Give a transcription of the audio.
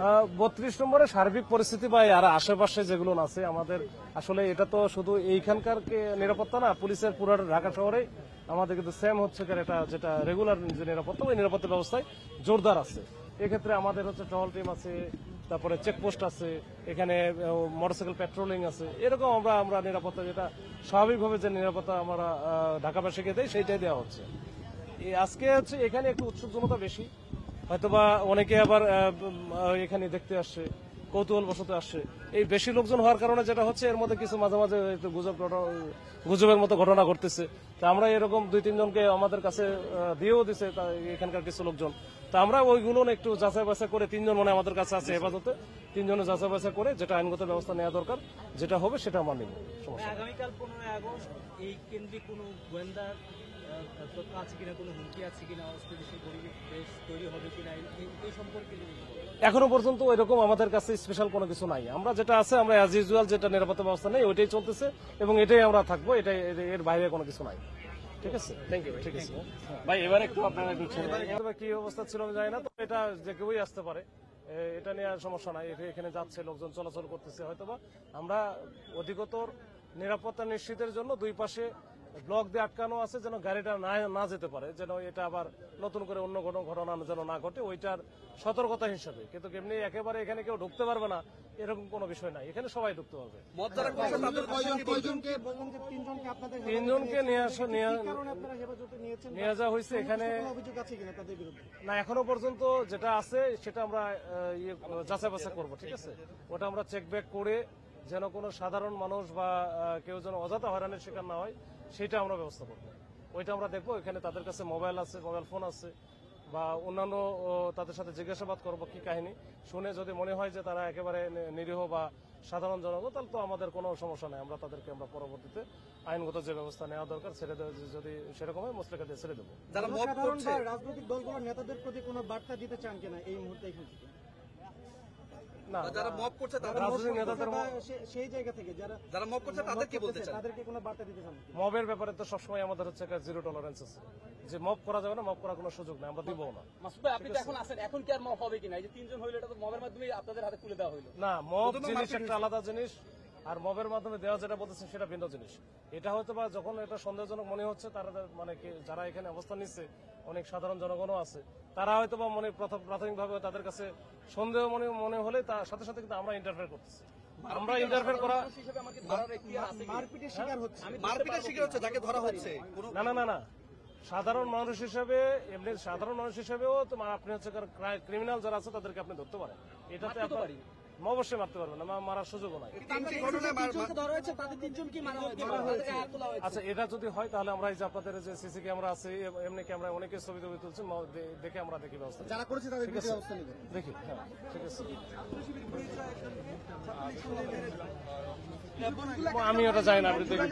32 নম্বরে সার্বিক পরিস্থিতি বা আর আশেপাশে যেগুলো আছে আমাদের আসলে এটা তো শুধু এইখানকার নিরাপত্তা না, পুলিশের পুরো ঢাকা শহরে আমাদের কিন্তু সেম হচ্ছে এটা যেটা রেগুলার যে নিরাপত্তা ওই নিরাপত্তা ব্যবস্থায় জোরদার আছে। এক্ষেত্রে আমাদের হচ্ছে টহল টিম আছে, তারপরে চেকপোস্ট আছে, এখানে মোটরসাইকেল পেট্রোলিং আছে, এরকম আমরা নিরাপত্তা যেটা স্বাভাবিকভাবে যে নিরাপত্তা আমরা ঢাকাবাসীকে দেয় সেইটাই দেওয়া হচ্ছে। আজকে হচ্ছে এখানে একটু উৎসুকজনতা বেশি, হয়তোবা অনেকে আবার এখানে দেখতে আসছে, কৌতূহল বশত আসছে। এই বেশি লোকজন হওয়ার কারণে যেটা হচ্ছে এর মধ্যে কিছু মাঝে মাঝে গুজবের মতো ঘটনা ঘটতেছে। তা আমরা এরকম 2-3 জনকে আমাদের কাছে দিয়েও দিছে এখানকার কিছু লোকজন। তা আমরা ওইগুলো একটু যাচাই বাছাই করে 3 জন মানে আমাদের কাছে আছে হেফাজতে, 3 জনের যাচাই বাছাই করে যেটা আইনগত ব্যবস্থা নেওয়া দরকার, যেটা হবে সেটা আমরা নিব। আগামীকাল 15 আগস্ট এই কেন্দ্রে কোনো গোয়েন্দার তথ্য আছে কিনা, কোনো হুমকি আছে কিনা, অস্থিতিশীল পরিবেশ তৈরি হবে কিনা এই সম্পর্কে এখনো পর্যন্ত ওইরকম আমাদের কাছে স্পেশাল কোনো কিছু নাই। আমরা যেটা আছে আমরা অ্যাজ ইউজুয়াল যেটা নিরাপত্তা ব্যবস্থা নেই ওইটাই চলতেছে এবং এটাই আমরা থাকবো, এটাই এর বাইরে কোনো কিছু নাই। ঠিক আছে, থ্যাংক ইউ। ঠিক আছে ভাই, এবার একটু আপনারা কি অবস্থা ছিল আমি জানি না, তো এটা যে কেউই আসতে পারে, এটা নিয়ে সমস্যা নাই। এখানে যাচ্ছে লোকজন চলাচল করতেছে, হয়তোবা আমরা অধিকতর নিরাপত্তা নিশ্চিতের জন্য দুই পাশে ব্লক দিয়ে আটকানো আছে যেন গাড়িটা না যেতে পারে, যেন এটা আবার নতুন করে অন্য কোনো ঘটনা যেন না ঘটে, ওইটার সতর্কতা হিসাবে। কিন্তু এমনি একেবারে এখানে কেউ ঢুকতে পারবে না এরকম কোনো বিষয় নাই, এখানে সবাই ঢুকতে পারবে। 3 জনকে নিয়ে যাওয়া হয়েছে এখানে না, এখনো পর্যন্ত যেটা আছে সেটা আমরা যাচাই বাছাই করবো। ঠিক আছে, ওটা আমরা চেক ব্যাক করে যেন কোনো সাধারণ মানুষ বা কেউ যেন অযথা হয়রানির শিকার না হয় সেটা আমরা ব্যবস্থা করবো। ওইটা আমরা দেখবো, এখানে তাদের কাছে মোবাইল আছে, মোবাইল ফোন আছে, বা অন্যান্য তাদের সাথে জিজ্ঞাসাবাদ করবো কি কাহিনী, শুনে যদি মনে হয় যে তারা একেবারে নিরীহ বা সাধারণ জনগণ, তাহলে তো আমাদের কোনো সমস্যা নেই, আমরা তাদেরকে আমরা পরবর্তীতে আইনগত যে ব্যবস্থা নেওয়া দরকার ছেড়ে দেওয়া, যদি সেরকম হয় মুচলেকা দিয়ে ছেড়ে দেবো। রাজনৈতিক দলগুলোর নেতাদের প্রতি কোনো বার্তা দিতে চান কিনা এই মুহূর্তে এখান থেকে? না, যারা মব করছে সেই জায়গা থেকে যারা মব করছে তাদের কি বলতে চান? তাদেরকে কোনো বার্তা দিতে চান? মবের ব্যাপারে তো সবসময় আমাদের হচ্ছে একটা জিরো টলারেন্স আছে, যে মব করা যাবে না, মব করার কোনো সুযোগ নেই, আমরা দিব না। মাসুদ ভাই, আপনি তো এখন আছেন, এখন কি আর মব হবে কিনা? এই যে 3 জন হইলো, এটা তো মবের মাধ্যমে আপনাদের হাতে তুলে দেওয়া হইলো। না, মব জিনিস একটা আলাদা জিনিস, আর মবের মাধ্যমে দেওয়া যেটা বলতেছে সেটা ভিন্ন জিনিস। এটা হয়তো বা যখন এটা সন্দেহজনক মনে হচ্ছে, তারা মানে যারা এখানে অবস্থান নিচ্ছে অনেক সাধারণ জনগণও আছে, তারা হয়তো বা মনে প্রাথমিকভাবে তাদের কাছে সন্দেহ মনে হলে তার সাথে সাথে কিন্তু আমরা ইন্টারফেয়ার করতেছি। আমরা ইন্টারফেয়ার করা মারপিটের শিকার হচ্ছে, মারপিটের শিকার হচ্ছে যাকে ধরা হচ্ছে। না, সাধারণ মানুষ হিসেবে, এমনি সাধারণ মানুষ হিসেবেও তো আপনি হচ্ছে ক্রিমিনাল যারা আছে তাদেরকে আপনি ধরতে পারেন, এটাতে আপনার অবশ্যই মারতে পারবেন না, মারার সুযোগও নাই। আচ্ছা, এটা যদি হয় তাহলে আমরা এই যে আপনাদের যে সিসি ক্যামেরা আছে, এমনি ক্যামেরা অনেকে ছবি তুলছে, দেখে আমরা দেখি ব্যবস্থা যারা করেছে তাদের ব্যবস্থা নেবেন, দেখি। হ্যাঁ, ঠিক আছে, আমি ওটা জানি না, আপনি দেখি।